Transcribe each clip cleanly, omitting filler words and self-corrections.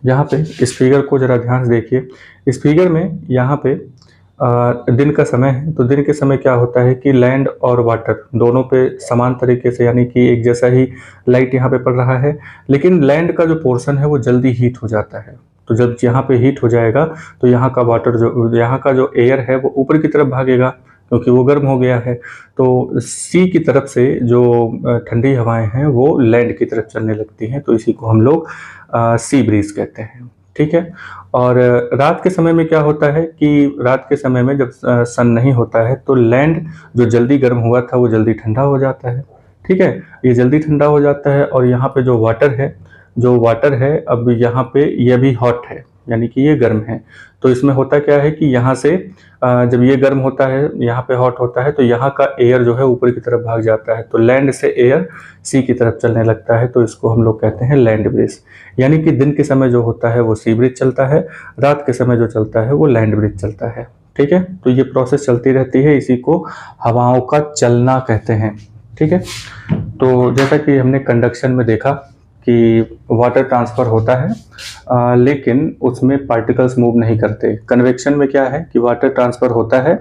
यहाँ पे इस फिगर को ज़रा ध्यान से देखिए। इस फिगर में यहाँ पे दिन का समय है, तो दिन के समय क्या होता है कि लैंड और वाटर दोनों पे समान तरीके से यानी कि एक जैसा ही लाइट यहाँ पे पड़ रहा है, लेकिन लैंड का जो पोर्शन है वो जल्दी हीट हो जाता है। तो जब यहाँ पे हीट हो जाएगा तो यहाँ का वाटर जो यहाँ का जो एयर है वो ऊपर की तरफ भागेगा क्योंकि वो गर्म हो गया है। तो सी की तरफ से जो ठंडी हवाएं हैं वो लैंड की तरफ चलने लगती हैं, तो इसी को हम लोग सी ब्रीज कहते हैं। ठीक है। और रात के समय में क्या होता है कि रात के समय में जब सन नहीं होता है तो लैंड जो जल्दी गर्म हुआ था वो जल्दी ठंडा हो जाता है। ठीक है, ये जल्दी ठंडा हो जाता है और यहाँ पे जो वाटर है अब यहाँ पे ये भी हॉट है यानी कि ये गर्म है। तो इसमें होता क्या है कि यहाँ से जब ये गर्म होता है, यहाँ पे हॉट होता है, तो यहाँ का एयर जो है ऊपर की तरफ भाग जाता है, तो लैंड से एयर सी की तरफ चलने लगता है, तो इसको हम लोग कहते हैं लैंड ब्रिज। यानी कि दिन के समय जो होता है वो सी ब्रिज चलता है, रात के समय जो चलता है वो लैंड ब्रिज चलता है। ठीक है, तो ये प्रोसेस चलती रहती है, इसी को हवाओं का चलना कहते हैं। ठीक है, तो जैसा कि हमने कंडक्शन में देखा कि वाटर ट्रांसफ़र होता है लेकिन उसमें पार्टिकल्स मूव नहीं करते। कन्वेक्शन में क्या है कि वाटर ट्रांसफ़र होता है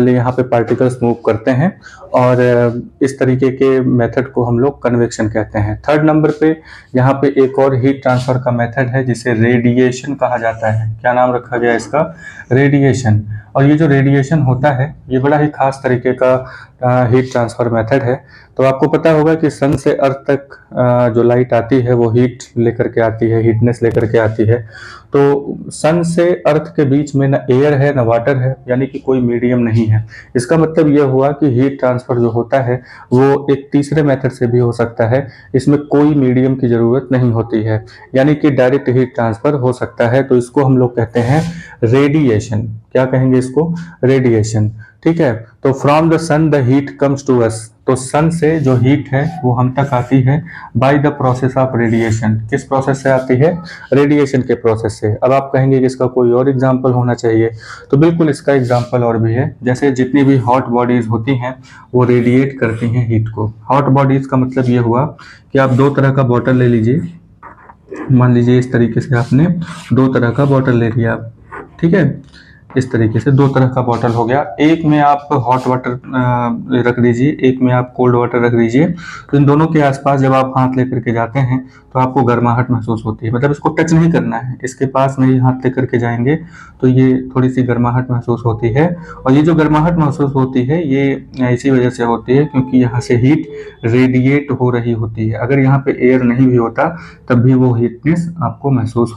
यहाँ पे पार्टिकल्स मूव करते हैं और इस तरीके के मेथड को हम लोग कन्वेक्शन कहते हैं। थर्ड नंबर पे यहाँ पे एक और हीट ट्रांसफ़र का मेथड है जिसे रेडिएशन कहा जाता है। क्या नाम रखा गया इसका? रेडिएशन। और ये जो रेडिएशन होता है ये बड़ा ही खास तरीके का हीट ट्रांसफ़र मेथड है। तो आपको पता होगा कि सन से अर्थ तक जो लाइट आती है वो हीट लेकर के आती है, हीटनेस लेकर के आती है। तो सन से अर्थ के बीच में ना एयर है ना वाटर है, यानी कि कोई मीडियम नहीं है। इसका मतलब यह हुआ कि हीट ट्रांसफ़र जो होता है वो एक तीसरे मेथड से भी हो सकता है, इसमें कोई मीडियम की ज़रूरत नहीं होती है, यानी कि डायरेक्ट हीट ट्रांसफ़र हो सकता है। तो इसको हम लोग कहते हैं रेडिएशन। क्या कहेंगे इसको? रेडिएशन। ठीक है, तो from the sun the heat comes to us, तो सन से जो हीट है वो हम तक आती है by the process of radiation. किस प्रोसेस से आती है? रेडिएशन के प्रोसेस से। अब आप कहेंगे कि इसका कोई और एग्जांपल होना चाहिए, तो बिल्कुल इसका एग्जांपल और भी है। जैसे जितनी भी हॉट बॉडीज होती हैं वो रेडिएट करती हैं हीट को। हॉट बॉडीज का मतलब ये हुआ कि आप दो तरह का बॉटल ले लीजिए, मान लीजिए इस तरीके से आपने दो तरह का बॉटल ले लिया। ठीक है, इस तरीके से दो तरह का बॉटल हो गया। एक में आप हॉट वाटर रख दीजिए, एक में आप कोल्ड वाटर रख दीजिए। तो इन दोनों के आसपास जब आप हाथ लेकर के जाते हैं तो आपको गर्माहट महसूस होती है। मतलब इसको टच नहीं करना है, इसके पास में ही हाथ लेकर के जाएंगे तो ये थोड़ी सी गर्माहट महसूस होती है। और ये जो गर्माहट महसूस होती है ये इसी वजह से होती है क्योंकि यहाँ से हीट रेडिएट हो रही होती है। अगर यहाँ पे एयर नहीं भी होता तब भी वो हीटनेस आपको महसूस होती है।